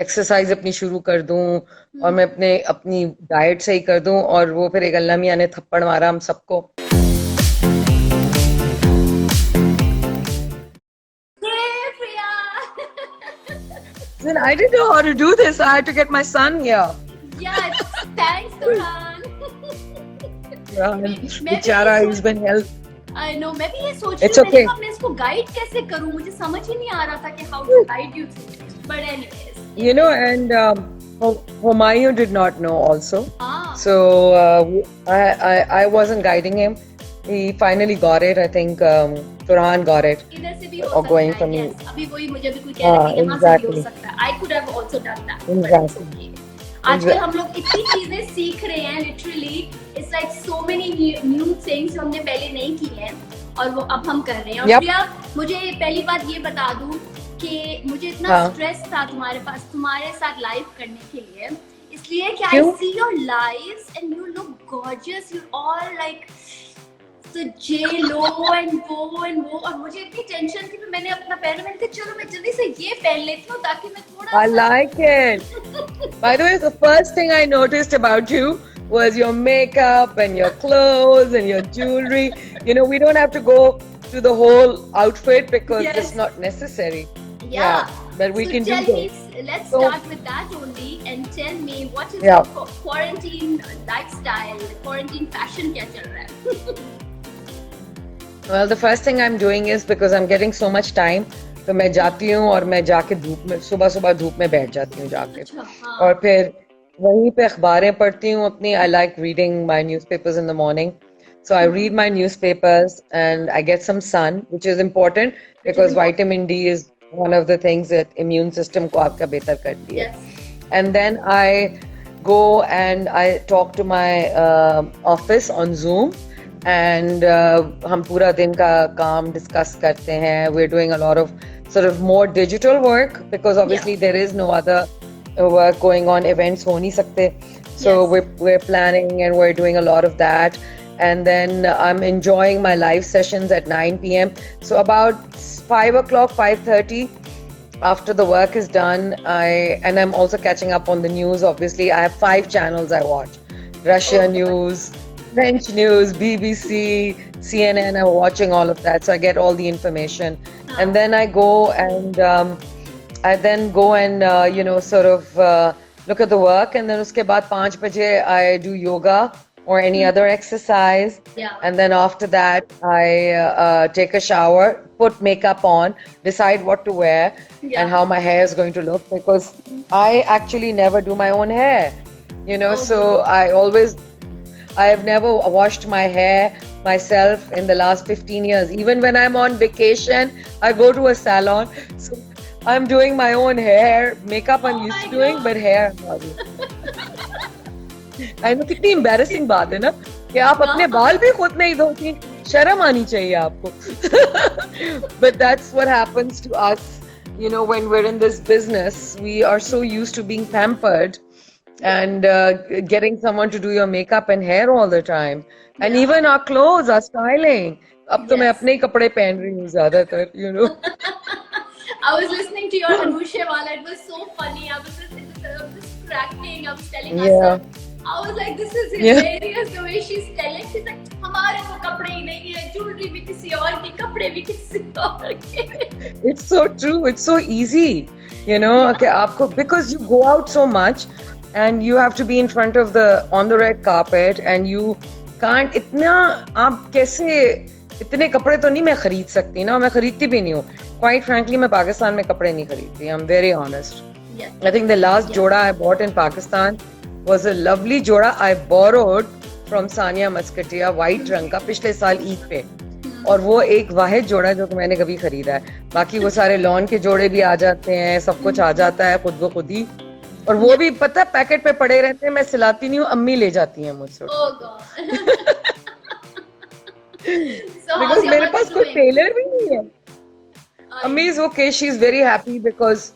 Exercise अपनी शुरू कर दूं और मैं अपनी डाइट सही कर दूं और वो फिर एक अल्लाह मियां ने थप्पड़ मारा हम सबको. Hey, Priya. Then I didn't know how to do this. I had to get my son here. Yeah, thanks, Turan. बेचारा, he's been help. I know. मैं भी ये सोच रही It's हूँ okay. मैं इसको गाइड कैसे करूँ, मुझे समझ ही नहीं आ रहा था कि how to guide you through it. But anyways. You know, and Humayun did not know also. हाँ. So I wasn't guiding him. He finally got it. I think Turhan got it. इधर से भी हो Or सकता going है. from Yes. अभी वही मुझे भी कोई कह रहा है कि यहाँ से भी हो exactly. सकता है. I could have also done that. But it's Exactly. okay. आजकल हम लोग इतनी चीजें सीख रहे हैं, literally it's like so many new things जो हमने पहले नहीं की हैं और वो अब हम कर रहे हैं. और Yep. प्रिया, मुझे पहली बात ये बता दूं कि मुझे इतना हाँ. स्ट्रेस था तुम्हारे साथ लाइव करने के लिए, इसलिए कि आई क्यों? See your lives and you look gorgeous, you all like तो जे लो एंड वो और मुझे इतनी टेंशन थी. मैंने अपना पहन, मैंने कहा चलो मैं जल्दी से ये पहन लेती हूँ ताकि मैं थोड़ा I like it. By the way, the first thing I noticed about you was your makeup and your clothes and your jewelry. You know, we don't have to go to the whole outfit because Yes. it's not necessary. Yeah. But we So can do tell this. me, let's So- start with that only and tell me what is Yeah. your quarantine lifestyle, quarantine fashion क्या चल रहा है? Well, the first thing I'm doing is because I'm getting so much time, तो मैं जाती हूँ और मैं जाके धूप में सुबह धूप में बैठ जाती हूँ जाके. अच्छा, हाँ. और फिर वहीं पे अखबारें पढ़ती हूँ अपनी. I like reading my newspapers in the morning. So I read my newspapers and I get some sun, which is important because vitamin D is one of the things that immune system को आपका बेहतर करती है. Yes. And then I go and I talk to my office on Zoom. And हम पूरा दिन का काम डिस्कस करते हैं. We're doing a lot of sort of more digital work because obviously there is no other work going on. Events हो नहीं सकते. So Yes. we're planning and we're doing a lot of that. And then I'm enjoying my live sessions at 9 p.m. So about 5 o'clock, 5:30, after the work is done, I'm also catching up on the news. Obviously, I have 5 channels I watch: Russia news, French news, BBC, CNN. I'm watching all of that, so I get all the information. And then I go and sort of look at the work. And then uske baad 5 baje I do yoga or any other exercise. Yeah. And then after that, I take a shower, put makeup on, decide what to wear Yeah. and how my hair is going to look, because I actually never do my own hair, you know. So I have never washed my hair myself in the last 15 years. Even when I'm on vacation, I go to a salon. So I'm doing my own hair. Makeup I'm used to doing, but hair I'm not doing. I know, कितनी embarrassing बात है ना कि आप अपने बाल भी खुद नहीं धोती. शर्म आनी चाहिए आपको. But that's what happens to us, you know, when we're in this business. We are so used to being pampered and getting someone to do your makeup and hair all the time. And even our clothes, our styling. अब तो मैं Yes. अपने ही कपड़े पहन रही हूँ ज्यादातर, you know. I was listening to your Anushe wala. It was so funny. I was just cracking. I was telling myself, I was like, this is hilarious the way she's telling. She's like, हमारे तो कपड़े ही नहीं है, jewelry भी किसी और की, कपड़े भी किसी और के. It's so true. It's so easy, you know. कि आपको, because you go out so much and you have to be in front of on the red carpet and you can't. इतना आप कैसे इतने कपड़े तो नहीं मैं खरीद सकती ना. मैं खरीदती भी नहीं हूँ. Quite frankly, मैं पाकिस्तान में कपड़े नहीं खरीदती. I'm very honest. Yes. I think the last joda I bought in Pakistan was a lovely joda I borrowed from Sania Muscatia, white रंग का, पिछले साल ईद पे. और वो एक वाहिद जोड़ा जो मैंने कभी खरीदा है. बाकी वो सारे लॉन के जोड़े भी आ जाते हैं, सब कुछ आ जाता है खुद ब खुद ही. और वो भी पता पैकेट पे पड़े रहते हैं. मैं सिलाती नहीं हूँ, अम्मी ले जाती हैं मुझसे. Oh God. So how's Because your मेरे mother पास कोई doing? टेलर भी नहीं है. Ammi is okay. She's very happy because,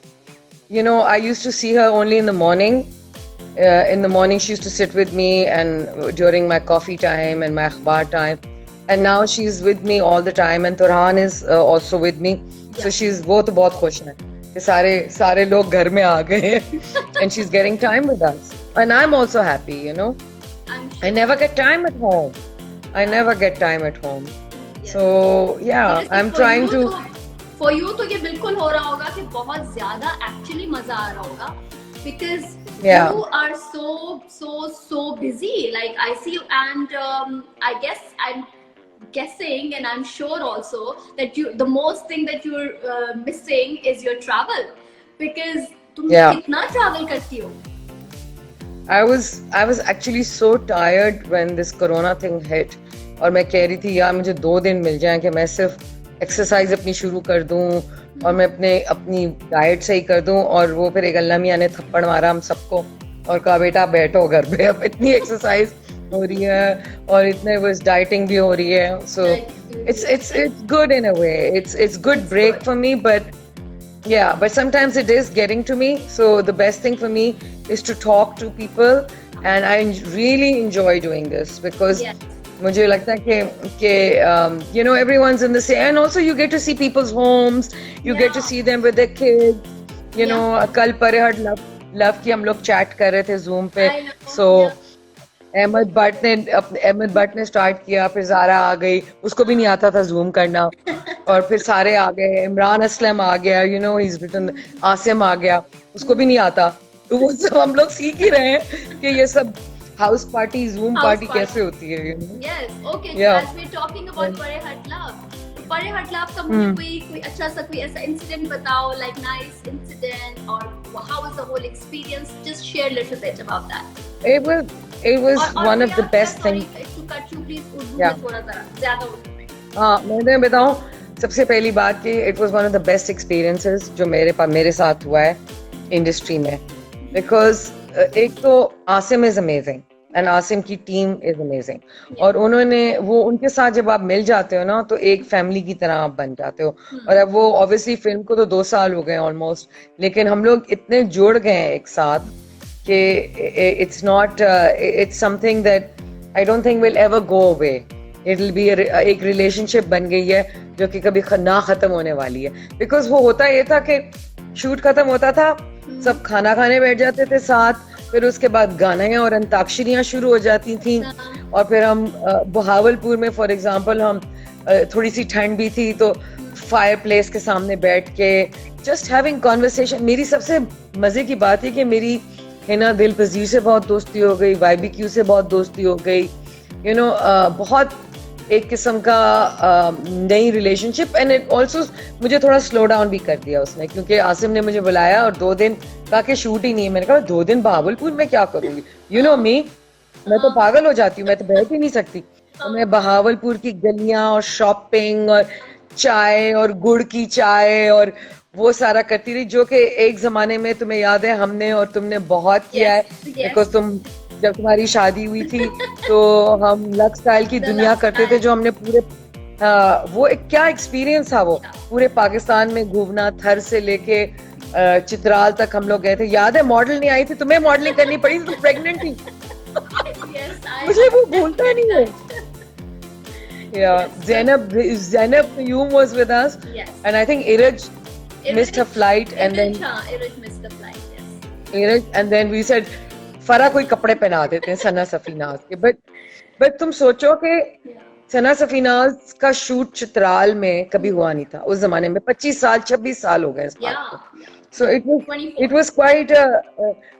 you know, I used to see her only in the morning. In the morning, she used to sit with me and during my coffee time and my akhbar time. And now she's with me all the time. And Turhan is also with me. So she's वो तो बहुत खुश है. कि सारे लोग घर में आ गए हैं and she's getting time with us and I'm also happy, you know. I'm I sure. never get time at home. I never get time at home. So yeah, Seriously, I'm trying to. For you तो ये बिल्कुल हो रहा होगा कि बहुत ज्यादा actually मजा आ रहा होगा because Yeah. you are so busy. Like I see you, and I guess I'm guessing, and I'm sure also that the most thing that you're missing is your travel because तुम Yeah. कितना travel करती हो? I was actually so tired when this corona thing hit. और मैं कह रही थी यार मुझे 2 दिन मिल जाएं कि मैं सिर्फ एक्सरसाइज अपनी शुरू कर दूं और मैं अपनी डाइट सही कर दूं और वो फिर एक अल्लाह मियां ने थप्पड़ मारा हम सबको और कहा बेटा बैठो घर पे अब इतनी एक्सरसाइज हो रही है और इतने बस डाइटिंग भी हो रही है सो it's good in a way it's good break for me but yeah but sometimes it is getting to me so the best thing for me is to talk to people and I really enjoy doing this because Yes. मुझे लगता है कि you know everyone's in the same and also you get to see people's homes you get to see them with their kids you know कल परेहट love की हम लोग chat कर रहे थे Zoom पे I know, so Ahmad Bhatt ने स्टार्ट किया फिर ज़ारा आ गई उसको भी नहीं आता था Zoom करना और फिर सारे आ गए इमरान असलम आ गया you know he's written Asim आ गया उसको भी नहीं आता तो वो सब हम लोग सीख ही रहे हैं कि ये सब हाउस पार्टी Zoom पार्टी कैसे होती है you know? Yes, okay. Yeah. So as we're talking about Pare Hut Love, तो Pare Hut Love का मुझे कोई अच्छा सा कोई ऐसा incident बताओ, like nice incident or how was the whole experience? Just share a little bit about that. It was और one of the best sorry, things. to cut you please Urdu Yeah. में थोड़ा ज़्यादा उर्दू में. हाँ मैं बताऊँ सबसे पहली बात कि it was one of the best experiences जो मेरे साथ हुआ है इंडस्ट्री में because एक तो Asim is amazing and Asim की टीम is amazing और उनके साथ जब आप मिल जाते हो ना तो एक फैमिली की तरह आप बन जाते हो और अब वो obviously फिल्म को तो 2 साल हो गए ऑलमोस्ट लेकिन हम लोग इतने जुड़ गए हैं एक साथ कि it's something that I don't think will ever go away. It'll be एक रिलेशनशिप बन गई है जो कि कभी ना खत्म होने वाली है बिकॉज वो होता ये था कि शूट खत्म होता था सब खाना खाने बैठ जाते थे साथ फिर उसके बाद गाने और अंताक्षरियां शुरू हो जाती थी और फिर हम बहावलपुर में फॉर एग्जांपल हम थोड़ी सी ठंड भी थी तो फायर प्लेस के सामने बैठ के जस्ट हैविंग कॉन्वर्सेशन मेरी सबसे मजे की बात है कि मेरी हिना दिल पजीर से बहुत दोस्ती हो गई YBQ से बहुत दोस्ती हो गई you know बहुत एक किस्म का नई रिलेशनशिप एंड इट ऑल्सो मुझे थोड़ा स्लो डाउन भी कर दिया उसने क्योंकि आसिम ने मुझे बुलाया और 2 दिन कहा कि शूट ही नहीं है मैंने कहा 2 दिन बहावलपुर में क्या करूंगी यू नो मी मैं तो पागल हो जाती हूँ मैं तो बैठ ही नहीं सकती तो मैं बहावलपुर की गलियां और शॉपिंग और चाय और गुड़ की चाय और वो सारा करती रही जो कि एक जमाने में तुम्हें याद है हमने और तुमने बहुत किया है बिकॉज जब तुम्हारी शादी हुई थी तो हम लक्स स्टाइल की दुनिया करते थे जो हमने पूरे वो क्या एक्सपीरियंस था वो पूरे पाकिस्तान में घूमना थर से लेके चित्राल तक हम लोग गए थे याद है मॉडल नहीं आई थी तुम्हें मॉडलिंग करनी पड़ी तुम प्रेग्नेंट थी मुझे वो भूलता नहीं है Zainab Fayum was with us and I think Iraj missed her flight and then Iraj missed the flight yes Iraj and then we said फरा कोई कपड़े पहना देते हैं सना सफीनाज के बट तुम सोचो कि सना सफीनाज का शूट चित्राल में कभी हुआ नहीं था उस जमाने में 25 साल 26 साल हो गए इस बात को सो इट वाज क्वाइट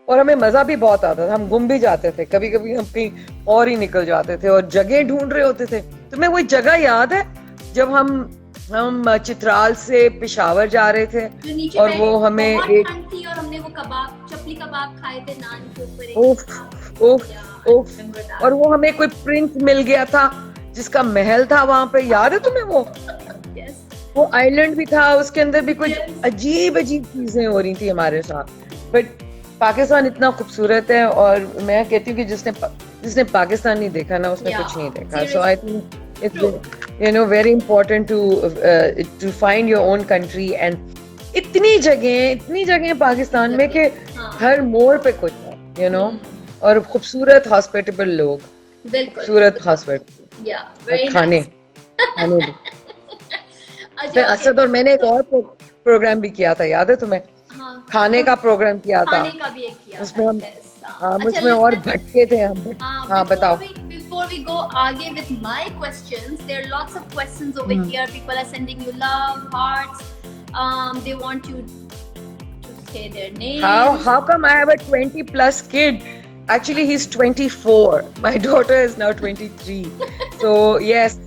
और हमें मजा भी बहुत आता था हम गुम भी जाते थे कभी कभी हम कहीं और ही निकल जाते थे और जगह ढूंढ रहे होते थे तुम्हें वही जगह याद है जब हम चित्राल से पेशावर जा रहे थे और वो हमें एक थी और हमने वो कबाब चपली कबाब खाए थे नान के ऊपर ओफ और वो हमें कोई प्रिंस मिल गया था जिसका महल था वहां पे याद है तुम्हें वो आइलैंड भी था उसके अंदर भी कुछ अजीब चीजें हो रही थी हमारे साथ बट पाकिस्तान इतना खूबसूरत है और मैं कहती हूँ कि जिसने पाकिस्तान नहीं देखा ना उसने कुछ नहीं देखा so I think it's very important to find your own country and इतनी जगह पाकिस्तान में कि हर मोड़ पे कुछ है और खूबसूरत हॉस्पिटेबल लोग खूबसूरत हॉस्पिटल खाने भी असद और मैंने एक और प्रोग्राम भी किया था याद है तुम्हें हाँ खाने का प्रोग्राम किया था, खाने का भी एक किया उसमें था हम yes, हाँ. अच्छा उसमें और listen, भटके थे हम। हाँ बताओ। before we go आगे with my questions, there are lots of questions over here. People are sending you love, hearts. They want you to say their names. How come I have a 20 plus kid? Actually, he's 24. My daughter is now 23. So yes,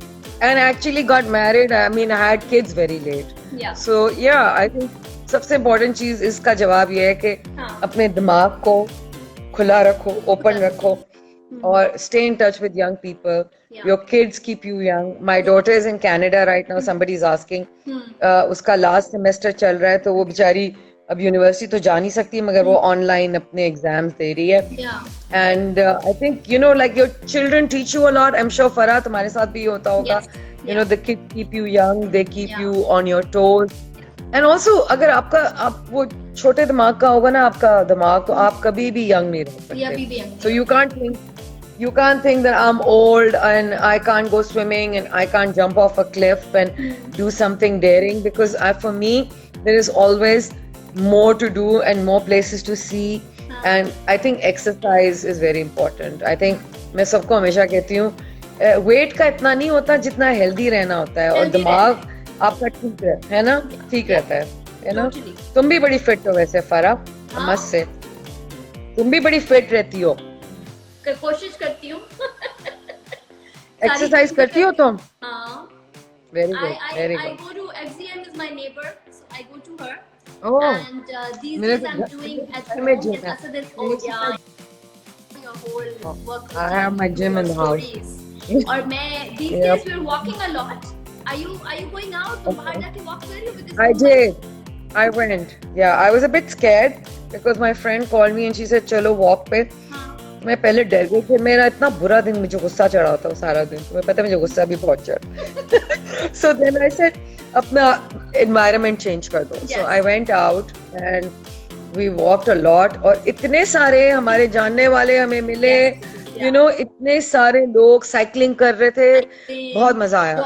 and actually got married. I mean, I had kids very late. Yeah. So yeah, I think सबसे important चीज इसका जवाब ये है कि अपने दिमाग को खुला रखो, ओपन रखो, और stay in touch with young people. Your kids keep you young. My daughter is in Canada right now. Somebody is asking. उसका लास्ट सेमेस्टर चल रहा है, तो वो बेचारी अब यूनिवर्सिटी तो जा नहीं सकती, मगर वो ऑनलाइन अपने एग्जाम्स दे रही है. And I think you know like your children teach you a lot. I am sure फरा तुम्हारे साथ भी होता होगा. You know the kids keep you young, they keep you on your toes. And also अगर आप वो छोटे दिमाग का होगा ना आपका दिमाग, तो आप कभी भी यंग नहीं रह सकते. सो you can't think that I'm old and I can't go swimming and I can't jump off a cliff and do something daring, because for me there is always more to do and more places to see. And I think exercise is very important. I think मैं सबको हमेशा कहती हूँ wait का इतना नहीं होता जितना हेल्दी रहना होता है, और दिमाग आपका ठीक है ना, ठीक रहता है ना. तुम भी बड़ी फिट हो वैसे फरा, मस्त से तुम भी बड़ी फिट रहती हो. कोशिश करती हूँ. एक्सरसाइज करती हो तुम? हाँ. Very good, very good. I go to FZM is my neighbor, so I go to her. Oh. And these days I'm doing at home. Oh yeah. Your whole work. I have my gym in the house. और मैं these days we're walking a lot. Are you going out? तुम बाहर जाके walk कर रही हो with this? I did. I went. Yeah, I was a bit scared because my friend called me and she said चलो walk पे. मैं पहले डर गई थी. मेरा इतना बुरा दिन, मुझे गुस्सा चढ़ा होता है सारा दिन, तुम्हें पता है मुझे गुस्सा भी बहुत चढ़ा. So then I said अपना environment change कर दो. So I went out and we walked a lot. और इतने सारे हमारे जानने वाले हमें मिले. You know, इतने सारे लोग साइकिलिंग कर रहे थे, बहुत मजा आया.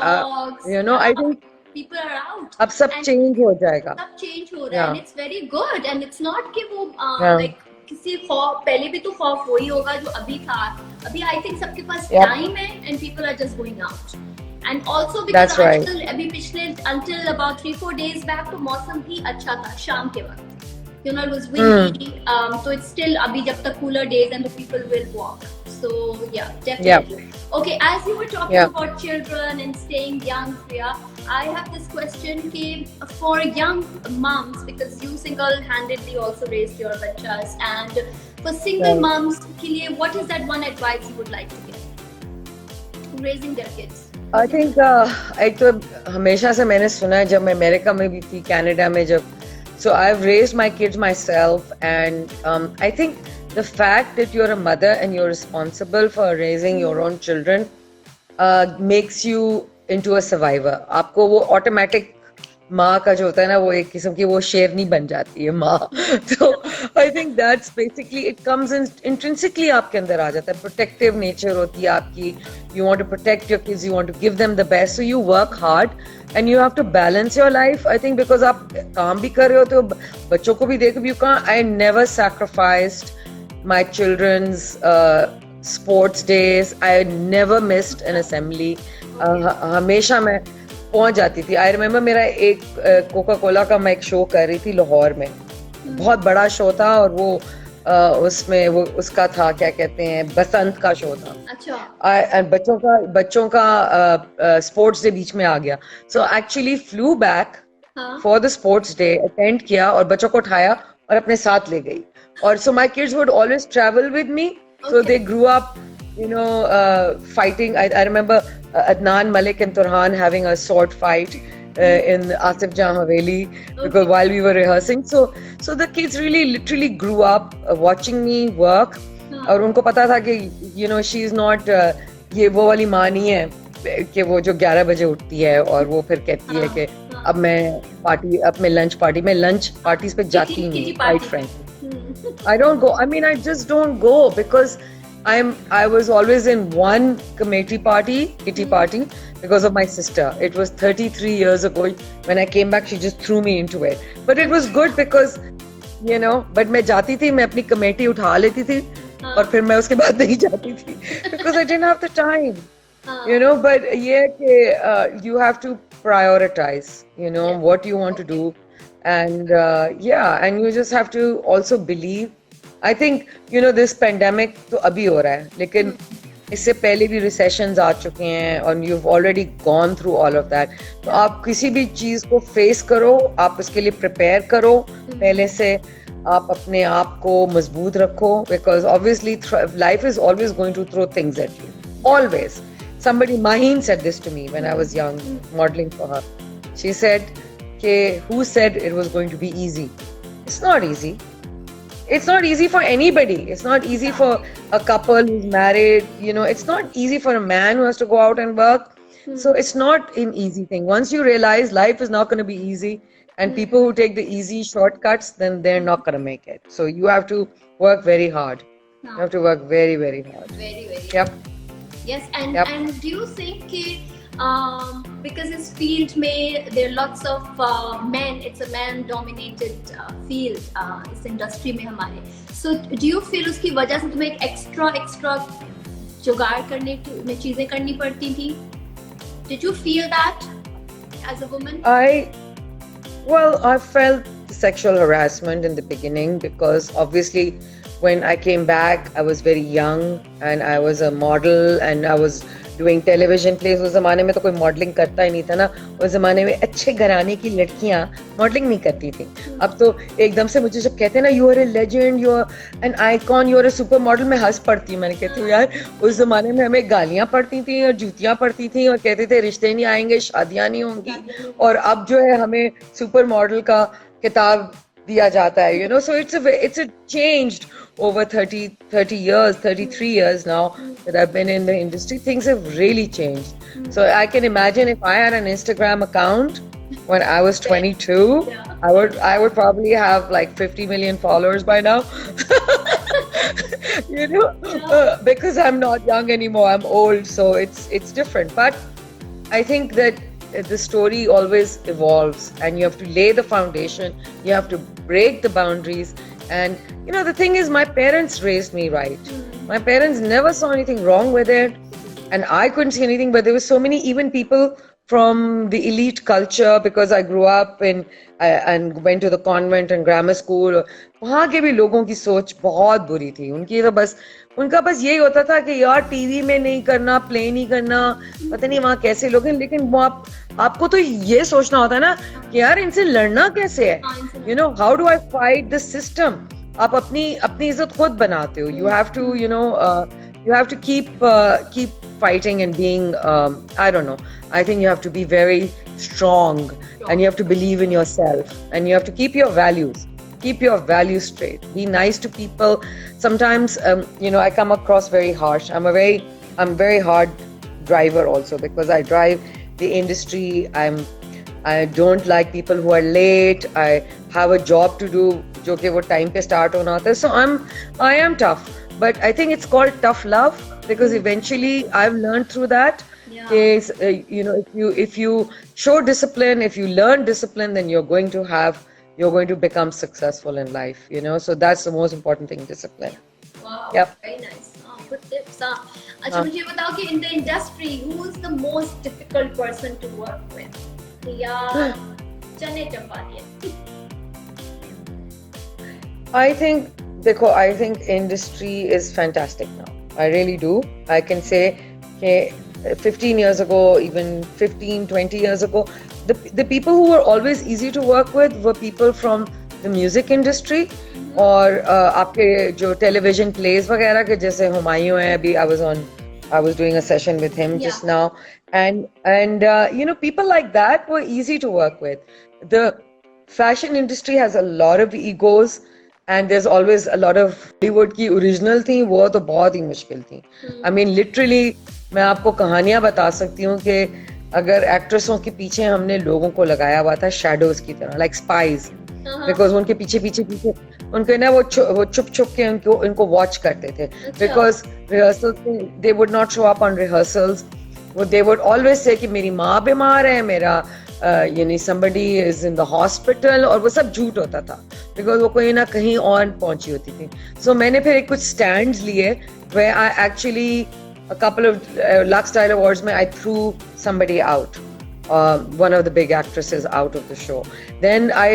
You know, I think people are out. अब सब चेंज हो जाएगा. सब चेंज हो रहा है. And it's very good. And it's not कि वो like किसी खौफ, पहले भी तो खौफ वही होगा जो अभी था. अभी आई थिंक सबके पास टाइम है and people are just going out. And also because आजकल अभी पिछले until about 3-4 days back तो मौसम भी अच्छा था शाम के वक्त. You know, it was windy. So it's still abhi jab tak cooler days and the people will walk. So yeah, definitely. Okay, as you were talking about children and staying young, Priya, I have this question ki for young moms, because you single-handedly also raised your bachas, and for single moms ke liye, what is that one advice you would like to give raising their kids? I think एक तो हमेशा से मैंने सुना है, जब मैं America में भी थी, कनाडा में जब, so I've raised my kids myself, and I think the fact that you're a mother and you're responsible for raising your own children makes you into a survivor. आपको वो automatic माँ का जो होता है ना, वो एक किस्म की वो शेरनी बन जाती है माँ. तो I think that's basically it comes in intrinsically आपके अंदर आ जाता है. Protective nature होती है आपकी. You want to protect your kids, you want to give them the best, so you work hard and you have to balance your life. I think because आप काम भी कर रहे हो तो बच्चों को भी देखो. You can't. I never sacrificed my children's sports days. I never missed an assembly. हमेशा मैं पहुंच जाती थी. आई रिमेम्बर मेरा एक कोका कोला का मैं एक शो कर रही थी लाहौर में. बहुत बड़ा शो था, और वो उसमें वो उसका था, क्या कहते हैं, बसंत का शो था. अच्छा. बच्चों का स्पोर्ट्स डे बीच में आ गया. So actually flu back for the sports day, attend किया और बच्चों को उठाया और अपने साथ ले गई. और so my kids would always travel with me. So they grew up, you know, fighting. I remember Adnan Malik and Turhan having a sword fight in Asif Jah Haveli, because while we were rehearsing. So the kids really literally grew up watching me work. और उनको पता था कि you know she is not ये वो वाली माँ नहीं है कि वो जो 11 बजे उठती है और वो फिर कहती है कि अब मैं लंच पार्टीज पे जाती नहीं. Quite frankly, I don't go. I mean, I just don't go because I was always in one kitty party because of my sister. It was 33 years ago. When I came back, she just threw me into it. But it was good because you know, but मैं जाती थी, मैं अपनी committee उठा लेती थी और फिर मैं उसके बाद नहीं जाती थी because I didn't have the time, you know. But ये कि you have to prioritize, you know, what you want to do, and yeah, and you just have to also believe. I think, you know, this pandemic तो अभी हो रहा है, लेकिन इससे पहले भी रिसेशंस आ चुके हैं और you've already gone through all of that. तो आप किसी भी चीज को फेस करो, आप उसके लिए प्रिपेयर करो पहले से, आप अपने आप को मजबूत रखो, because obviously life is always going to throw things at you, always. Somebody, Maheen, said this to me when I was young, modeling for her. She said, who said it was going to be easy? It's not easy. It's not easy for anybody. It's not easy for a couple who's married. You know, it's not easy for a man who has to go out and work. So it's not an easy thing. Once you realize life is not going to be easy, and people who take the easy shortcuts, then they're not going to make it. So you have to work very hard. You have to work very, very hard. Very, very. Yep. Yes, and do you think because इस field में there are lots of men, it's a man-dominated field इस industry में हमारे. So do you feel उसकी वजह से तुम्हें एक extra जुगाड़ करने में चीजें करनी पड़ती थी? Did you feel that as a woman? I felt sexual harassment in the beginning because obviously when I came back, I was very young and I was a model and I was doing television plays. उस ज़माने में तो कोई modelling करता ही नहीं था ना. उस ज़माने में अच्छे घराने की लड़कियाँ मॉडलिंग नहीं करती थी. अब तो एकदम से मुझे जब कहते हैं ना, you are a legend, you are an icon, you are a super model, मैं हंस पड़ती हूँ. मैंने कहती हूँ यार, उस ज़माने में हमें गालियाँ पड़ती थी और जूतियाँ पड़ती थी और कहते थे रिश्ते नहीं आएंगे, शादियाँ नहीं होंगी. और अब जो है हमें सुपर मॉडल का किताब दिया जाता है, you know. So it's a changed over 33 years now that I've been in the industry. Things have really changed. So I can imagine if I had an Instagram account when I was 22, I would probably have like 50 million followers by now. You know, because I'm not young anymore, I'm old, so it's different. But I think that the story always evolves and you have to lay the foundation, you have to break the boundaries. And you know, the thing is, my parents raised me right. My parents never saw anything wrong with it and I couldn't see anything, but there were so many even people from the elite culture, because I grew up in and went to the convent and grammar school. वहाँ के भी लोगों की सोच बहुत बुरी थी. उनका बस यही होता था कि यार टीवी में नहीं करना, प्ले नहीं करना, पता नहीं वहाँ कैसे लोग हैं. लेकिन वो आपको तो ये सोचना होता है ना कि यार इनसे लड़ना कैसे है. You know, how do I fight the system? आप अपनी इज्जत खुद बनाते हो. You have to, you know, you have to keep fighting and being, I don't know. I think you have to be very strong and you have to believe in yourself and you have to keep your values. Keep your values straight. Be nice to people. Sometimes, you know, I come across very harsh. I'm very hard driver also because I drive the industry. I don't like people who are late. I have a job to do, जो कि वो time पे start होना होता है. So I am tough. But I think it's called tough love because eventually I've learned through that. Is you know, if you show discipline, if you learn discipline, then you're going to become successful in life, you know. So that's the most important thing, discipline. Wow, yep. Very nice. Good tips. अच्छा मुझे बताओ कि in the industry, who is the most difficult person to work with? या चने चपाती. I think industry is fantastic now. I really do. I can say 15 years ago, even 15, 20 years ago, the people who were always easy to work with were people from the music industry और आपके जो television plays वगैरह के, जैसे हुमायूं है अभी, I was doing a session with him just now, and you know, people like that were easy to work with. The fashion industry has a lot of egos and there's always a lot of Bollywood की original थी, वो तो बहुत ही मुश्किल थी. I mean literally मैं आपको कहानियां बता सकती हूँ कि अगर एक्ट्रेसों के पीछे हमने लोगों को लगाया हुआ था शैडोज की तरह, like spies, because उनके पीछे उनके ना वो छुप के इनको वॉच करते थे, because rehearsals they would not show up on rehearsals. They would always say कि मेरी माँ बीमार है, मेरा यानी somebody is in the hospital, और वो सब झूठ होता था because वो कहीं ना कहीं और पहुंची होती थी. So मैंने फिर एक कुछ stands लिए where I actually a couple of Lux Style Awards में I threw somebody out. One of the big actresses out of the show. Then I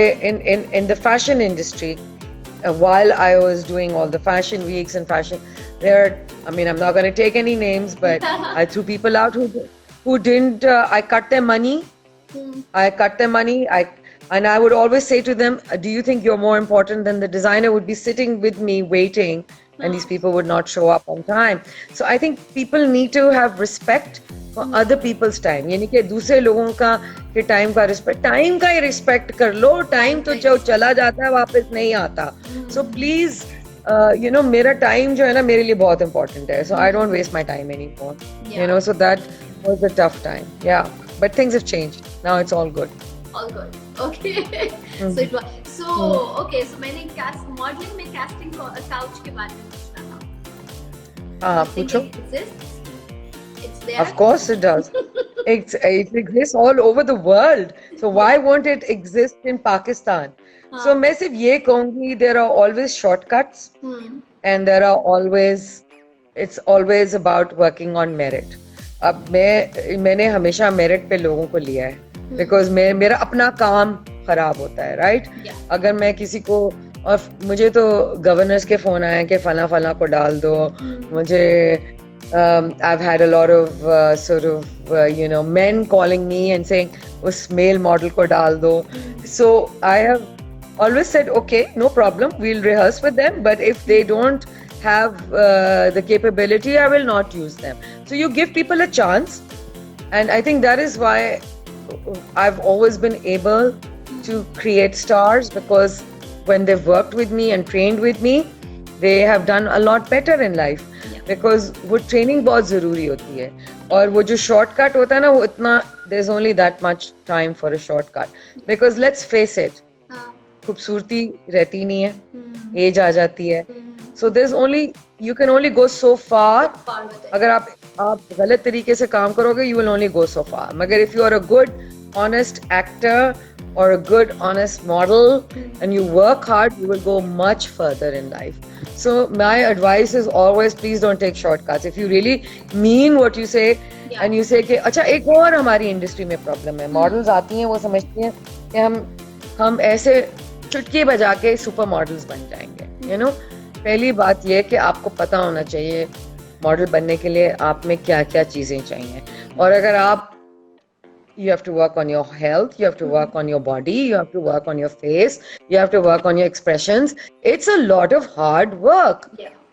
in the fashion industry, while I was doing all the fashion weeks and fashion, I mean, I'm not going to take any names, but I threw people out who didn't. I cut their money. I cut their money. And I would always say to them, "Do you think you're more important than the designer?" Would be sitting with me waiting, and these people would not show up on time. So I think people need to have respect for other people's time. यानी कि दूसरे लोगों का के time का respect, time का ही respect कर लो. Time तो जो चला जाता है वापस नहीं आता. So please, you know, मेरा टाइम जो है ना मेरे लिए बहुत important है. So I don't waste my time anymore. You know, so that was a tough time. Yeah, but things have changed. Now it's all good. All good. Okay. So it was. So okay. So मैंने modeling में casting couch के बारे में पूछना था. हाँ, पूछो. It exists? It's there? Of course it does. It exists all over the world. So why won't it exist in Pakistan? So मैं सिर्फ ये कहूँगी, there are always shortcuts, and it's always about working on merit. अब मैंने हमेशा merit पे लोगों को लिया है, because मेरा अपना काम खराब होता है, right? अगर मैं किसी को, और मुझे तो गवर्नर्स के फोन आए कि फला फला को डाल दो, मुझे I've had a lot of sort of you know, men calling me and saying उस male model को डाल दो. So I have always said, okay, no problem, we'll rehearse with them, but if they don't have the capability, I will not use them. So you give people a chance, and I think that is why I've always been able to create stars, because when they've worked with me and trained with me, they have done a lot better in life. Because वो training बहुत ज़रूरी होती है, और वो जो shortcut होता है ना, वो इतना, there's only that much time for a shortcut. Because let's face it, खूबसूरती रहती नहीं है, age आ जाती है. So you can only go so far. अगर आप गलत तरीके से काम करोगे, you will only go so far. मगर if you are a good, honest actor or a good, honest model, and you work hard, you will go much further in life. So my advice is always, please don't take shortcuts. If you really mean what you say, and you say कि अच्छा, एक और हमारी industry में problem है, models आती हैं, वो समझती हैं कि हम ऐसे चुटकी बजा के सुपर मॉडल्स बन जाएंगे. You know, पहली बात ये है कि आपको पता होना चाहिए मॉडल बनने के लिए आप में क्या क्या चीजें चाहिए. और अगर आप, you have to work on your health, you have to work on your body, you have to work on your face, you have to work on your expressions. It's a lot of hard work.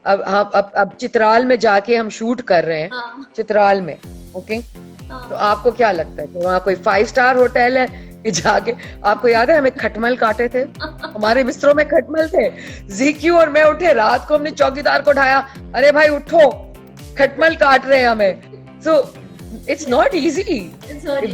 अब चित्राल में जाके हम shoot कर रहे हैं, चित्राल में, okay? तो आपको क्या लगता है कि वहाँ कोई 5-star होटल है कि जाके, आपको याद है हमें खटमल काटे थे, हमारे बिस्तरों में खटमल थे. ZQ और मैं उठे रात को, हमने चौकीदार को उठाया, अरे भाई उठो, खटमल काट रहे हैं हमें. So it's not easy.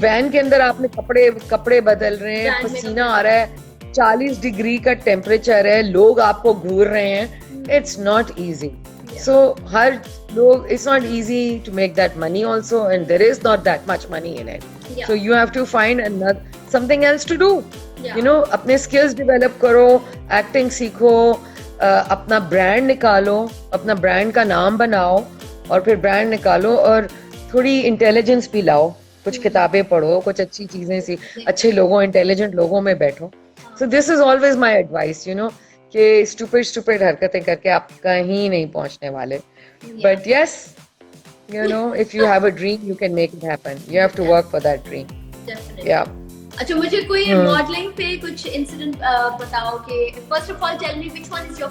Van के अंदर आपने कपड़े बदल रहे हैं, पसीना आ रहा है, 40 डिग्री का टेम्परेचर है, लोग आपको घूर रहे हैं. It's not easy. So it's not easy to make that money also, and there is not that much money in it. So you have to find something else to do. You know, अपने skills develop करो, acting सीखो, अपना brand निकालो, अपना brand का नाम बनाओ, और फिर brand निकालो, और थोड़ी इंटेलिजेंस भी लाओ, कुछ किताबें पढ़ो, कुछ अच्छी चीजें अच्छे लोगों, इंटेलिजेंट लोगों में बैठो. So this is always my advice, you know, कि stupid हरकतें करके आप कहीं नहीं पहुंचने वाले. But yes, you know, if you have a dream, you can make it happen. You have to work for that dream. Definitely. Yeah. अच्छा, मुझे कोई मॉडलिंग पे कुछ इंसिडेंट बताओ कि first of all tell me which one is your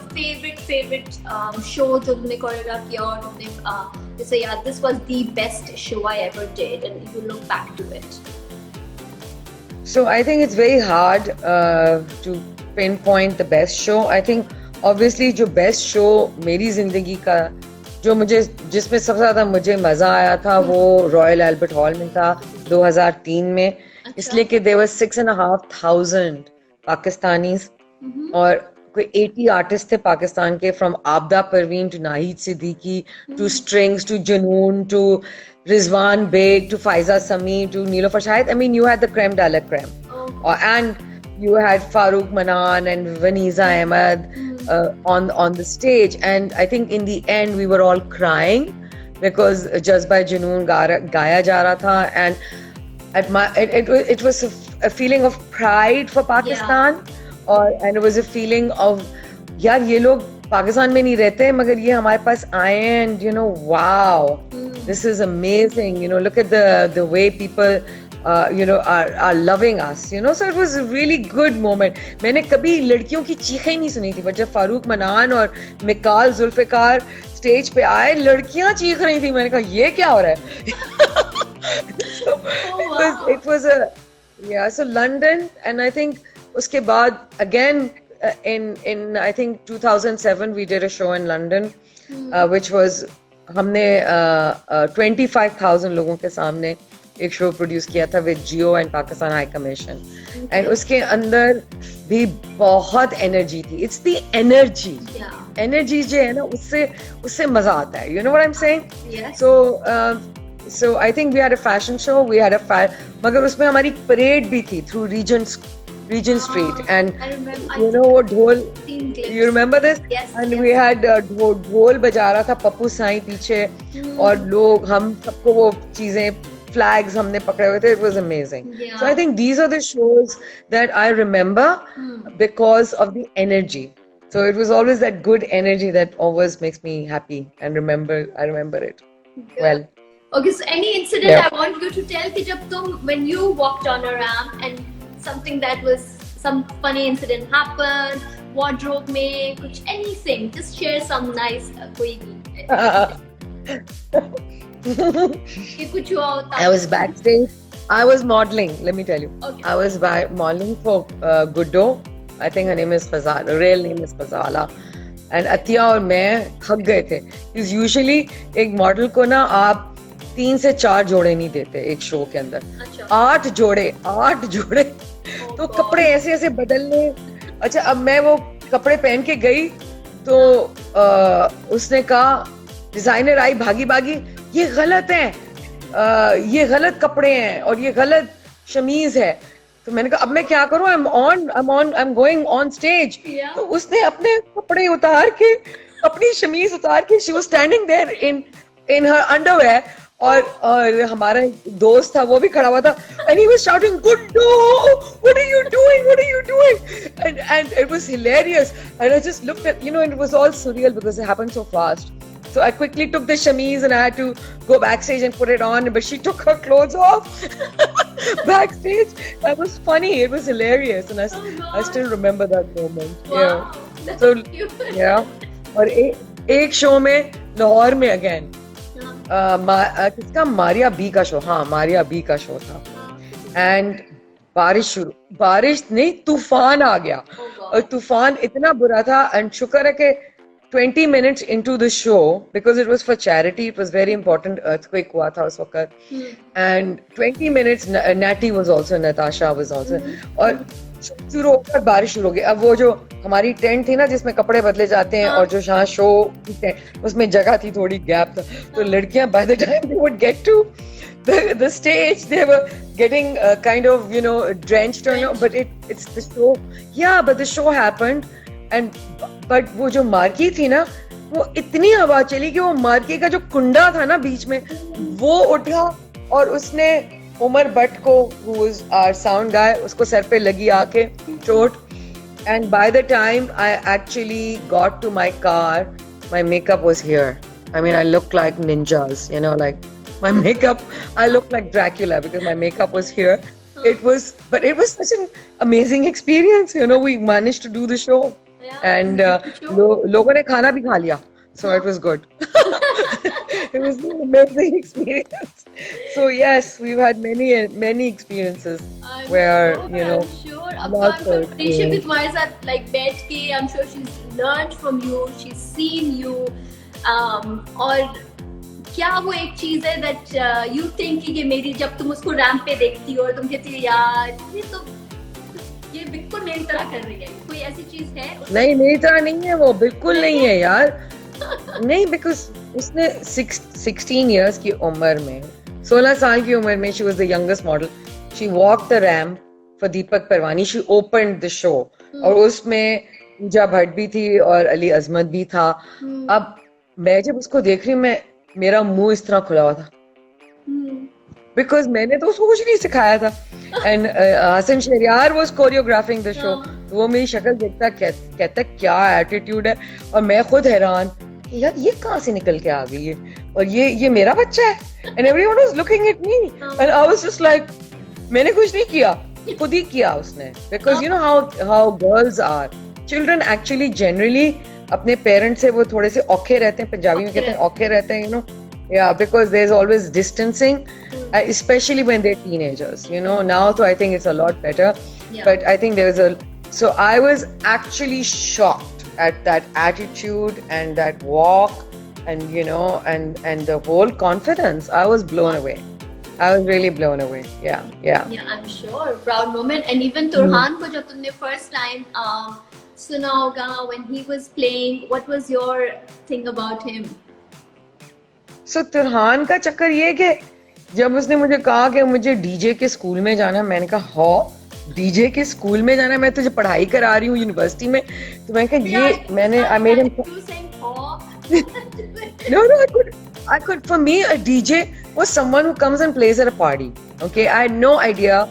favourite show जो तुमने choreograph किया और तुमने जैसे यार this was the best show I ever did and you look back to it. So I think it's very hard to pinpoint the best show. I think obviously जो best show मेरी जिंदगी का, जो जिसमें सबसे ज्यादा मुझे मजा आया था, वो रॉयल एल्बर्ट हॉल में था 2003 में. इसलिए कि there were 6,500 पाकिस्तानीज और कोई 80 आर्टिस्ट थे पाकिस्तान के, from Abida Parveen to Nahid Siddiqui to Strings to Junoon to Rizwan Beg to Faiza Sami to Nilofer Shahid. I mean, you had the creme de la creme. And you had Farooq Manan and Vaniza Ahmed on the stage, and I think in the end we were all crying because Jazba Junoon gaya ja raha tha, and it was a feeling of pride for Pakistan. And it was a feeling of, यार ये लोग पाकिस्तान में नहीं रहते मगर ये हमारे पास आए हैं, and you know, wow, this is amazing, you know, look at the way people you know are loving us, you know. So it was a really good moment. मैंने कभी लड़कियों की चीखें नहीं सुनी थी, but जब फारूक मनान और मिकाल जुल्फिकार स्टेज पे आए, लड़कियां चीख रही थी. मैंने कहा ये क्या हो रहा है. So it was so London, and I think उसके बाद again in I think 2007 we did a show in London which was हमने 25,000 लोगों के सामने एक शो प्रोड्यूस किया था with Jio and Pakistan High Commission. And उसके अंदर भी बहुत एनर्जी थी. It's the energy. एनर्जी जो है ना, उससे मजा आता है. You know what I'm saying? Yes. So I think we had a fashion show. We had मगर उसमें हमारी परेड भी थी through Regent Street, and you know वो ढोल, you remember this? Yes. And we had ढोल बजा रहा था पप्पू साईं पीछे, और लोग, हम सबको वो चीजें, flags हमने पकड़े हुए थे. It was amazing. So I think these are the shows that I remember because of the energy. So it was always that good energy that always makes me happy and I remember it well. Okay, so any incident I want you to tell कि जब तुम, when you walked on a ramp and something that was, some funny incident happened, wardrobe में कुछ, anything, just share some nice कोई भी कि कुछ हुआ होता. I was backstage. I was modeling. Let me tell you. Okay. I was modeling for Guddo. I think her name is Fazala. Her real name is Fazala. And Atiya और मैं थक गए थे. Because usually एक model को ना आप 3 से 4 जोड़े नहीं देते एक शो के अंदर. 8 जोड़े. तो कपड़े ऐसे ऐसे बदलने. अच्छा, अब मैं वो कपड़े पहन के गई तो उसने कहा, डिजाइनर आई भागी, ये गलत है, ये गलत कपड़े हैं और ये गलत शमीज है. तो मैंने कहा अब मैं क्या करूं, I'm going on stage. तो उसने अपने कपड़े उतार के, अपनी शमीज उतार के, she was standing there in her underwear, और हमारा दोस्त था वो भी खड़ा हुआ था, and he was shouting, "Guddo, what are you doing?" And it was hilarious, and I just looked at, you know, and it was all surreal because it happened so fast. So I quickly took the chemise and I had to go backstage and put it on, but she took her clothes off backstage. That was funny. It was hilarious, and I still remember that moment. Wow, yeah. So yeah. और एक show में लाहौर में again किसका, Maria B का show. हाँ, Maria B का show था. And बारिश नहीं, तूफान आ गया. और तूफान इतना बुरा था, एंड शुक्र है कि 20 minutes into the show, because it was for charity, it was very important, earthquake हुआ था उस वक्त, and 20 minutes Natasha was also, और शुरू होकर बारिश शुरू हो गई. अब वो जो हमारी टेंट थी ना जिसमें कपड़े बदले जाते हैं, और जो जहाँ शो उसमें जगह थी, थोड़ी गैप था, तो लड़कियां by the time they would get to the stage, they were getting kind of, you know, drenched, but it's the show. Yeah, but the show happened, and but वो जो मार्की थी ना, वो इतनी हवा चली कि वो मार्की का जो कुंडा था ना बीच में, वो उठा, और उसने उमर भट्ट को, who was our sound guy, उसको सर पे लगी आके चोट. And by the time I actually got to my car, my makeup was here. I mean, I looked like ninjas, you know, like my makeup, I looked like Dracula because my makeup was here. But it was such an amazing experience, you know. We managed to do the show. And लोगों ने खाना भी खा लिया, so it was good. It was an amazing experience. So yes, we've had many experiences where, you know, I'm sure apart from Prisha भी तुम्हारे साथ like बैठ के, I'm sure she's learned from you, she's seen you, और क्या वो एक चीज है that you think कि मेरी, जब तुम उसको रैंप पे देखती हो और तुम कहती हो यार ये तो ये बिल्कुल मेरी तरह कर रही है, कोई ऐसी चीज है नहीं मेरी तरह नहीं है वो, बिल्कुल नहीं है यार. नहीं, बिकॉज उसने 16 years की उम्र में, 16 साल की उम्र में, she was the youngest model. She walk the ramp for Deepak Parwani. She opened the show. और उसमें पूजा भट्ट भी थी और अली अजमत भी था. अब मैं जब उसको देख रही हूँ, मेरा मुंह इस तरह खुला हुआ था, बिकॉज मैंने तो उसको कुछ नहीं सिखाया था. And Hasan Shahryar was choreographing the show. तो वो मेरी शक्ल देखता कहता क्या एटीट्यूड है. और मैं खुद हैरान कि यार ये कहाँ से निकल के आ गई है, और ये मेरा बच्चा है. And everyone was looking at me and I was just like, मैंने कुछ नहीं किया, खुद ही किया उसने. Because you know how girls are, children actually generally अपने पेरेंट्स से वो थोड़े से औखे रहते हैं. पंजाबी में कहते हैं औखे रहते हैं, you know. Yeah, because there's always distancing, especially when they're teenagers. You know, now so I think it's a lot better. Yeah. But I think there's a. So I was actually shocked at that attitude and that walk, and you know, and the whole confidence. I was blown away. I was really blown away. Yeah, yeah. Yeah, I'm sure. Proud moment. And even Turhan ko jab tumne first time suna hoga when he was playing, what was your thing about him? So Turhan का चक्कर ये कि जब उसने मुझे कहा कि मुझे डीजे के स्कूल में जाना, मैंने कहा हाँ डीजे के स्कूल में जाना, मैं तुझे पढ़ाई करा रही हूँ यूनिवर्सिटी में. तो मैं कहा ये मैंने I made him. No, I could. For me, a DJ was someone who comes and plays at a party. Okay, I had no idea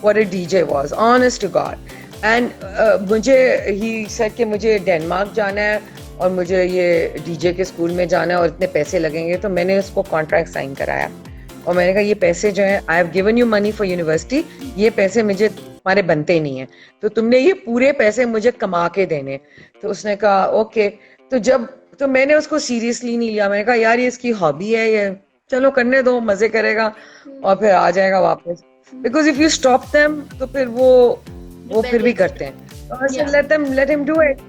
what a DJ was, honest to God. And he said कि मुझे Denmark जाना है और मुझे ये DJ के school में जाना है और इतने पैसे लगेंगे. तो मैंने उसको कॉन्ट्रैक्ट साइन कराया और मैंने कहा ये पैसे जो हैं, I have given you money for university, ये पैसे मुझे तुम्हारे बनते नहीं हैं, तो तुमने ये पूरे पैसे मुझे कमा के देने. तो उसने कहा ओके. तो मैंने उसको सीरियसली नहीं लिया. मैंने कहा यार ये इसकी हॉबी है, ये चलो करने दो, मजे करेगा और फिर आ जाएगा वापस. Because if you stop them तो फिर वो फिर भी करते हैं. So I said, let him do it.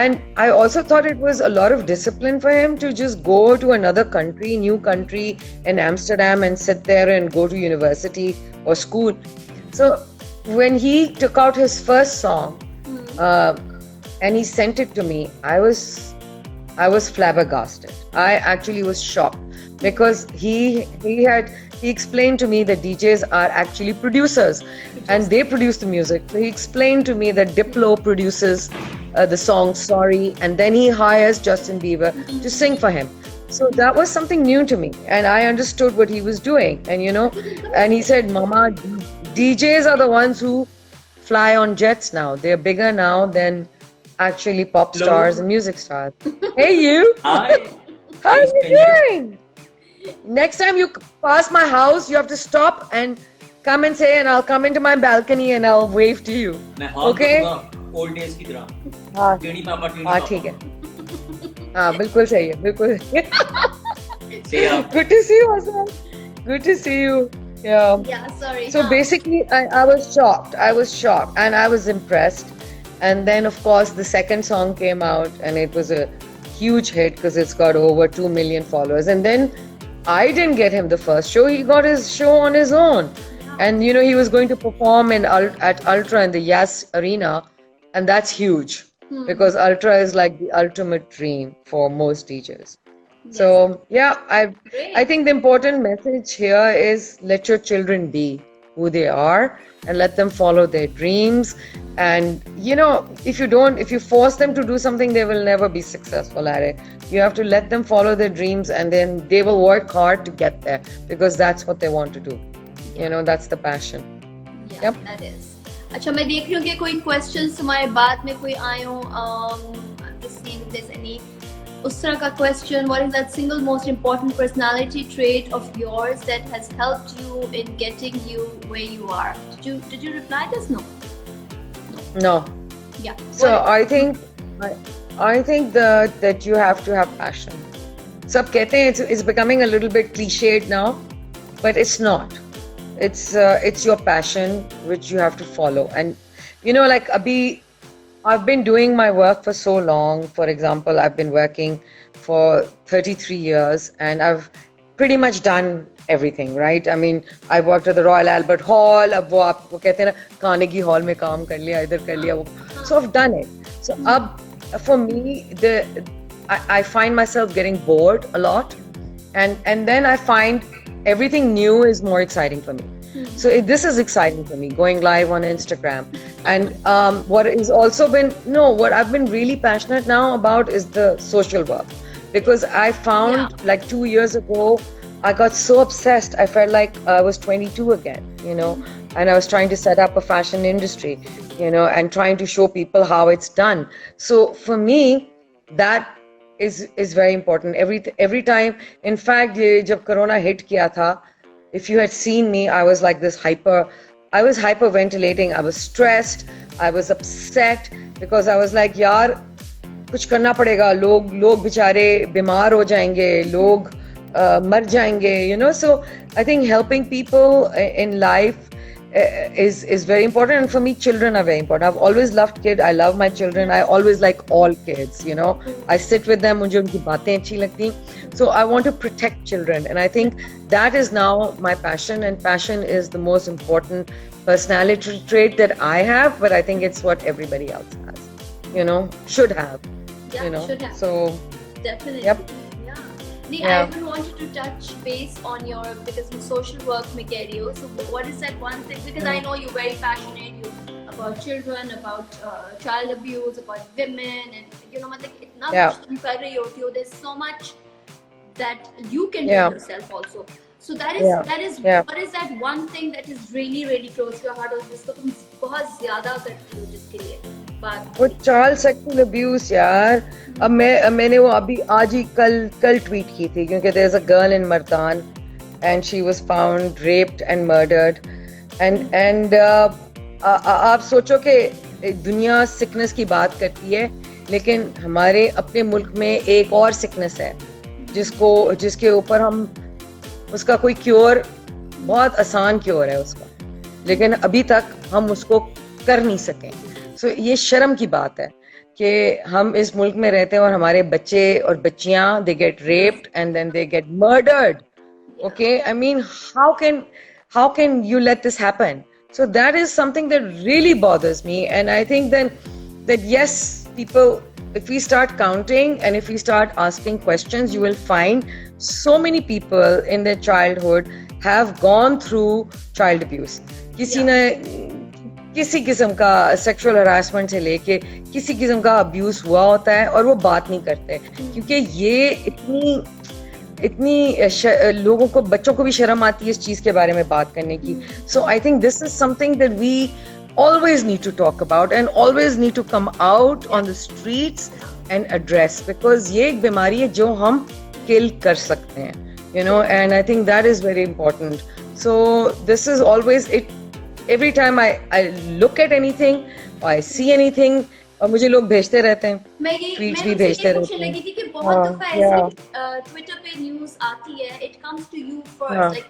And I also thought it was a lot of discipline for him to just go to another country, new country in Amsterdam and sit there and go to university or school. So when he took out his first song and he sent it to me, I was flabbergasted. I actually was shocked because he explained to me that DJs are actually producers and they produce the music. So he explained to me that Diplo produces the song Sorry, and then he hires Justin Bieber to sing for him. So that was something new to me and I understood what he was doing. And you know, and he said, Mama, DJs are the ones who fly on jets now. They're bigger now than actually pop stars and music stars. Hey you! Hi! How are you doing? Next time you pass my house, you have to stop and come and say, and I'll come into my balcony and I'll wave to you. मैं हाँ Okay? करूँगा old days की तरह. हाँ टेढ़ी पापा टेढ़ी हाँ पापा. ठीक है. हाँ बिल्कुल सही है, बिल्कुल. Say yeah. Good to see you, Hassan. Good to see you. Yeah. Yeah, sorry. So basically, I was shocked. I was shocked and I was impressed. And then, of course, the second song came out and it was a huge hit because it's got over 2 million followers. And then I didn't get him the first show. He got his show on his own. And, you know, he was going to perform at Ultra in the Yas Arena. And that's huge because Ultra is like the ultimate dream for most DJs. So, yeah, I think the important message here is let your children be who they are and let them follow their dreams. And, you know, if you force them to do something, they will never be successful at it. You have to let them follow their dreams and then they will work hard to get there because that's what they want to do. You know, that's the passion. Yeah, Yep. that is. अच्छा मैं देख रही हूँ कि कोई questions तुम्हारे बाद में कोई आए हो. I'm just seeing if there's any उस तरह का question. What is that single most important personality trait of yours that has helped you in getting you where you are? Did you reply this? No. No. Yeah. So I think that you have to have passion. सब कहते हैं it's becoming a little bit cliched now, but it's not. It's your passion which you have to follow. And you know, like I've been doing my work for so long. For example, I've been working for 33 years and I've pretty much done everything, right? I mean, I worked at the Royal Albert Hall. अब वो आपको कहते हैं ना Carnegie Hall में काम कर लिया, इधर कर लिया वो. So I've done it. So अब for me, I find myself getting bored a lot, and then I find everything new is more exciting for me. So this is exciting for me, going live on Instagram. And what I've been really passionate now about is the social work. Because I found like 2 years ago, I got so obsessed. I felt like I was 22 again, you know, and I was trying to set up a fashion industry, you know, and trying to show people how it's done. So for me, that is very important. Every time, in fact, jab Corona hit kiya tha, if you had seen me, I was like this I was hyperventilating. I was stressed. I was upset because I was like, yaar, कुछ करना पड़ेगा. लोग बेचारे बीमार हो जाएंगे, लोग मर जाएंगे, you know. So I think helping people in life is very important, and for me children are very important. I've always loved kids. I love my children. I always like all kids, you know. I sit with them, मुझे उनकी बातें अच्छी लगती. So I want to protect children, and I think that is now my passion, and passion is the most important personality trait that I have, but I think it's what everybody else has, you know, should have. Yeah, you know, should have. so Definitely. Yep. Yeah. Nee, Yeah. I even wanted to touch base on your, because in social work में कह रही हो, so what is that one thing, because I know you're very passionate about children, about child abuse, about women, and you know मतलब इतना Yeah. कुछ तुम कर रही होती हो, there's so much that you can do Yeah. yourself also. So that is Yeah. what is that one thing that is really really close to your heart, और जिसको तुम बहुत ज़्यादा करती हो, जिसके लिए बात. वो चाइल्ड सेक्सुअल अब्यूज यार. अब मैंने वो अभी आज ही कल ट्वीट की थी, क्योंकि there is a girl in Mardan and she was found raped and murdered and आप सोचो कि दुनिया सिकनेस की बात करती है, लेकिन हमारे अपने मुल्क में एक और सिकनेस है जिसके ऊपर हम उसका कोई क्योर, बहुत आसान क्योर है उसका, लेकिन अभी तक हम उसको कर नहीं सके. सो ये शर्म की बात है कि हम इस मुल्क में रहते हैं और हमारे बच्चे और बच्चियां, they get raped and then they get murdered. Okay, I mean how can you let this happen? So that is something that really bothers me, and I think that yes, people, if we start counting and if we start asking questions, you will find so many people in their childhood have gone through child abuse. किसी ने किसी किस्म का sexual harassment से लेके किसी किस्म का अब्यूज हुआ होता है और वो बात नहीं करते, क्योंकि ये इतनी लोगों को, बच्चों को भी शर्म आती है इस चीज के बारे में बात करने की. So I think this is something that we always need to talk about and always need to come out on the streets and address, because ये एक बीमारी है जो हम kill कर सकते हैं, you know, and I think that is very important. So this is always it. Every time I look at anything or I see anything, और मुझे लोग भेजते रहते हैं, tweets भी भेजते रहते हैं. लगी थी कि बहुत दफा ऐसे ट्विटर पे न्यूज़ आती है, it comes to you first, like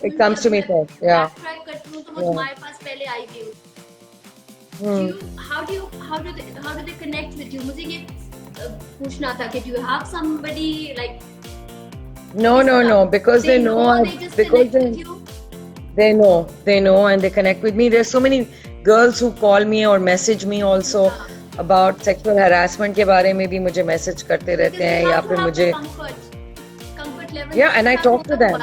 It comes to me first, yeah. Track करती हूँ तो वो तुम्हारे पास पहले आई भी होती. How do they connect with you? मुझे ये पूछना था कि do you have somebody like? No, because they know, just because connect with you? they know and they connect with me. There's so many girls who call me or message me also about sexual harassment के बारे में भी मुझे message करते रहते हैं, या फिर मुझे comfort level, Yeah, and I talk to them.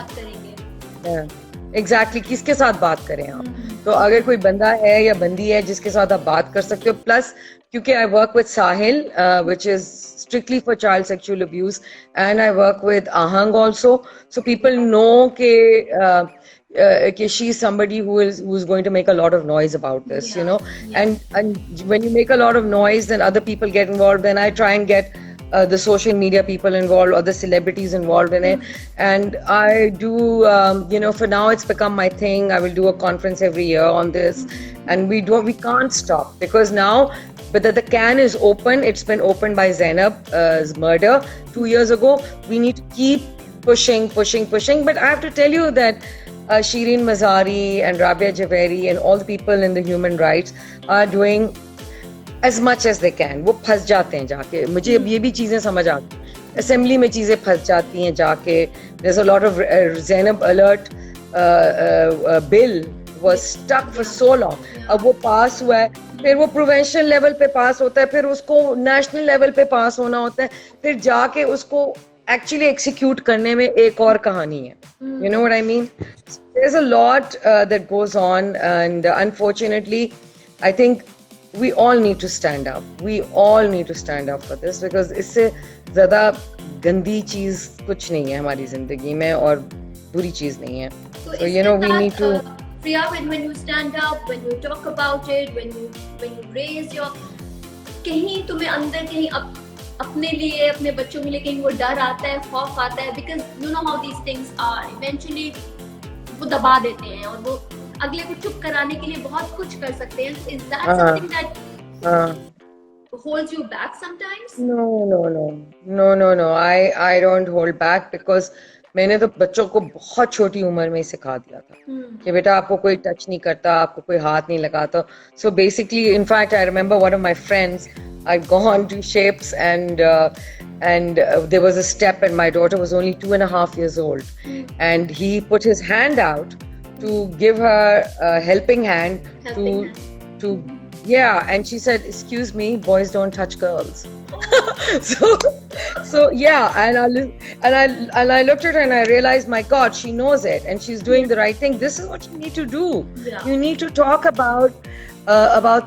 Exactly, किसके साथ बात करें आप? तो अगर कोई बंदा है या बंदी है जिसके साथ आप बात कर सकते हो, प्लस क्योंकि I work with Sahil, which is strictly for child sexual abuse, and I work with Ahang also, so people know कि she is somebody who's going to make a lot of noise about this, you know, and when you make a lot of noise, then other people get involved, then I try and get the social media people involved or the celebrities involved in it, and I do you know, for now it's become my thing. I will do a conference every year on this, and we can't stop, because now but the can is open. It's been opened by Zainab's murder 2 years ago. We need to keep pushing, but I have to tell you that Shireen Mazari and Rabia Javeri and all the people in the human rights are doing as much as they can. वो फंस जाते हैं जाके. मुझे अब ये भी चीजें समझ आती असेंबली में चीजें फंस जाती हैं जाके. There's a lot of Zainab Alert bill was stuck for so long. अब वो पास हुआ है, फिर वो प्रोविंशियल लेवल पे पास होता है, फिर उसको नेशनल लेवल पे पास होना होता है, फिर जाके उसको एक्चुअली एक्सिक्यूट करने में एक और कहानी है. You know what I mean? There's a lot that goes on, and unfortunately, I think we all need to stand up. We all need to stand up for this, because इससे ज़्यादा गंदी चीज़ कुछ नहीं है हमारी ज़िंदगी में, और बुरी चीज़ नहीं है. So you know, we need to. Priya, when you stand up, when you talk about it, when you raise your, कहीं तुम्हें अंदर कहीं अपने लिए, अपने बच्चों के लिए कहीं वो डर आता है, खौफ आता है, because you know how these things are. Eventually वो दबा देते हैं और वो अगले को चुप कराने के लिए बहुत कुछ कर सकते हैं. Is that something that holds you back sometimes? No. I don't hold back, because मैंने तो बच्चों को बहुत छोटी उम्र में ही सिखा दिया था कि बेटा आपको कोई टच नहीं करता, आपको कोई हाथ नहीं लगाता. So basically, in fact, I remember one of my friends, I'd gone to Shapes, and there was a step, and my daughter was only 2.5 years old, and he put his hand out to give her a helping hand to and she said, "Excuse me, boys don't touch girls." so yeah, and I looked at her and I realized, my God, she knows it and she's doing the right thing. This is what you need to do. You need to talk about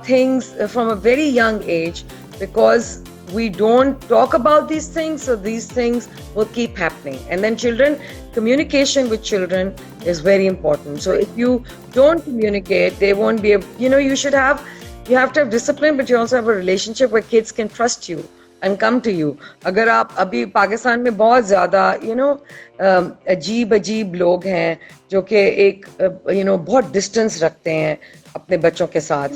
things from a very young age, because we don't talk about these things, so these things will keep happening. And then communication with children is very important. So if you don't communicate, they won't be able, you have to have discipline, but you also have a relationship where kids can trust you and come to you. अगर आप अभी पाकिस्तान में बहुत ज़्यादा अजीब लोग हैं जो कि एक बहुत डिस्टेंस रखते हैं अपने बच्चों के साथ,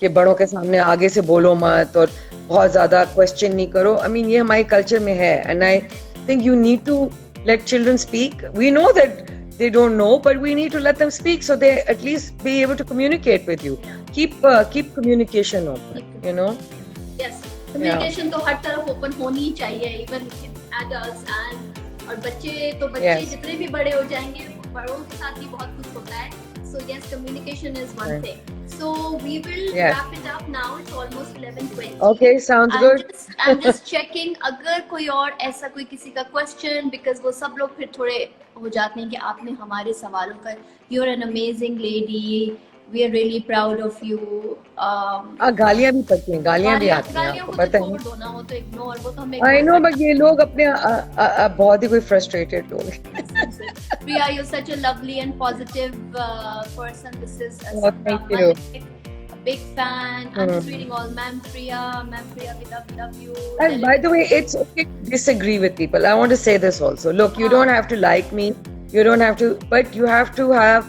कि बड़ों के सामने आगे से बोलो मत और बहुत ज़्यादा क्वेश्चन नहीं करो. I mean, ये हमारे कल्चर में है, and I think you need to let children speak. We know that they don't know, but we need to let them speak so they at least be able to communicate with you. Keep communication open, Yes, communication तो हर तरफ open होनी ही चाहिए, even adults and और बच्चे जितने भी बड़े हो जाएंगे, बड़ों के साथ भी बहुत कुछ होता है. So yes, communication is one thing. So we will wrap it up now. It's almost 11:20. Okay, sounds good. I'm just checking अगर कोई और ऐसा कोई किसी का question, because वो सब लोग फिर थोड़े हो जाते हैं कि आपने हमारे सवालों का. You're an amazing lady. We are really proud of you. गालियाँ भी पड़ती हैं, गालियाँ भी आती हैं, आपको पता है. तो ignore, वो तो हमें. I know, but ये लोग अपने बहुत ही कोई frustrated लोग हैं. Priya, you're such a lovely and positive person. This is thank you. A big fan. I'm just reading all. Ma'am Priya, we love you. And by the way, it's okay to disagree with people. I want to say this also. Look, you don't have to like me. You don't have to, but you have to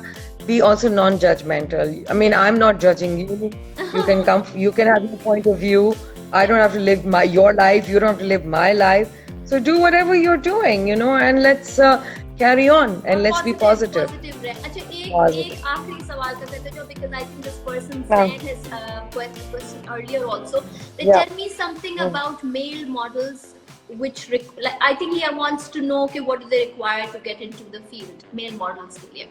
be also non-judgmental. I mean, I'm not judging you. You can come. You can have your point of view. I don't have to live your life. You don't have to live my life. So do whatever you're doing, and let's carry on and let's be positive. अच्छा, एक आखिरी सवाल कर सकते हो, because I think this person said his question earlier also. Tell me something about male models, which I think he wants to know what do they require to get into the field, male models के लिए.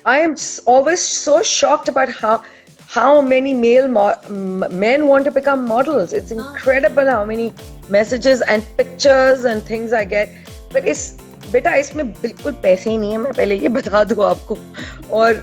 I am always so shocked about how many male men want to become models. It's incredible how many messages and pictures and things I get. But बेटा इसमें बिल्कुल पैसे ही नहीं है, मैं पहले ये बता दूँ आपको. और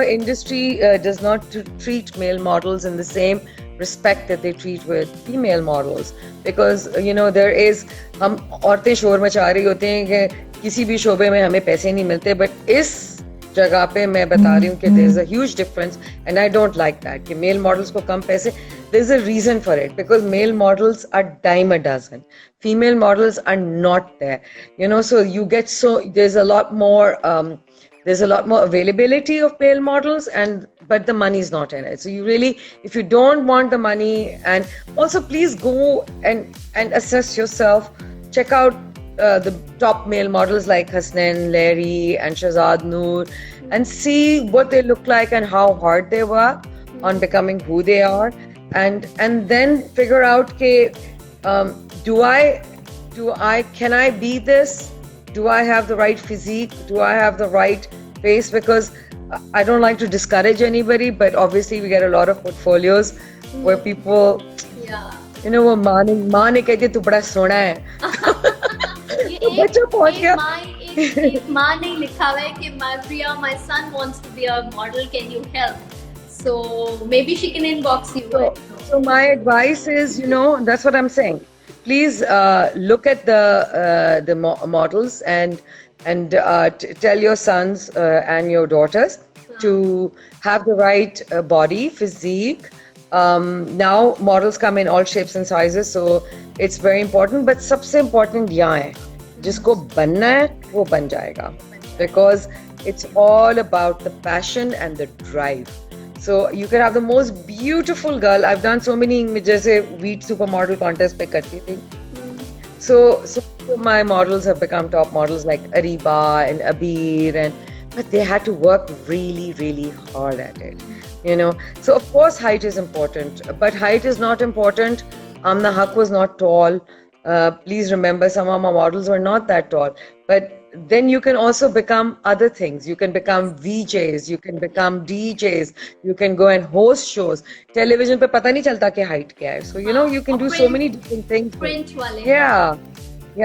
industry does not treat male models in the same respect that they treat with female models, because there is, हम औरतें शोर मचा रही होती हैं कि किसी भी शोबे में हमें पैसे नहीं मिलते, but इस जगह पे मैं बता रही हूँ कि there is a huge difference, and I don't like that कि male models को कम पैसे. There's a reason for it, because male models are dime a dozen. Female models are not there, so you get there's a lot more availability of male models, but the money is not in it. So you really, if you don't want the money, and also please go and assess yourself, check out the top male models like Hasnain, Larry and Shahzad Noor, and see what they look like and how hard they work on becoming who they are, and then figure out do can I be this? Do I have the right physique? Do I have the right face? Because I don't like to discourage anybody, but obviously we get a lot of portfolios where people, Yeah. you know, वो माँ ने कहती तू बड़ा सोना है. ये बच्चा पहुंच गया. एक माँ ने लिखा हुआ है कि Priya, my son wants to be a model. Can you help? So maybe she can inbox you. So my advice is, you know, that's what I'm saying. Please look at the models and tell your sons and your daughters to have the right body, physique. Now models come in all shapes and sizes, so it's very important. But सबसे important यहाँ है, जिसको बनना है वो बन जाएगा, because it's all about the passion and the drive. So you can have the most beautiful girl. I've done so many, जैसे Wheat Supermodel contest पे करती थी. So my models have become top models like Ariba and Abir, but they had to work really, really hard at it. You know, so of course height is important, but height is not important. Amna Haq was not tall. Please remember, some of my models were not that tall. But then you can also become other things. You can become VJs, you can become DJs, you can go and host shows. Television पे पता नहीं चलता कि height क्या है. So you know, you can do so many different things. Print wale. Yeah.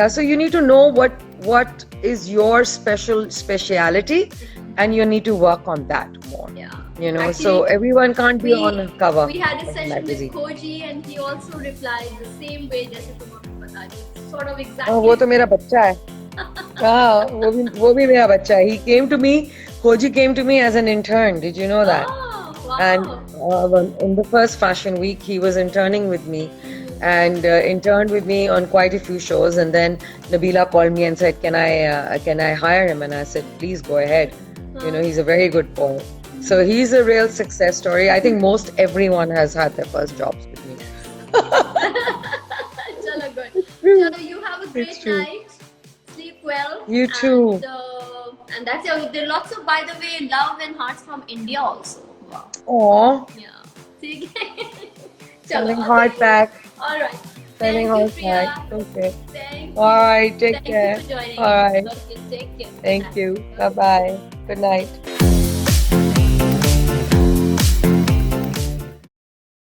So you need to know what is your speciality, and you need to work on that more. Yeah. You know, Actually, so everyone can't be on a cover. We had a of session with magazine. Koji, and he also replied the same way जैसे तुम अभी बता रही हो. Sort of exactly. वो तो मेरा बच्चा है. हाँ, वो भी मेरा बच्चा है. He came to me. Koji came to me as an intern. Did you know that? Oh, wow. And in the first fashion week, he was interning with me, and interned with me on quite a few shows. And then Nabila called me and said, "Can I hire him?" And I said, "Please go ahead. You know, he's a very good boy." So he's a real success story. I think most everyone has had their first jobs with me. Chalo, good. Chalo, you have a great night. Sleep well. You too. And that's it. There are lots of, by the way, love and hearts from India also. Wow. Aww. Yeah. ठीक है. Sending heart back. All right. Sending Thank you, heart Priya. back. Okay. Thank you. All right. Take care. Thank you for joining. All right. Okay, take care. Thank you. Bye bye. Good night.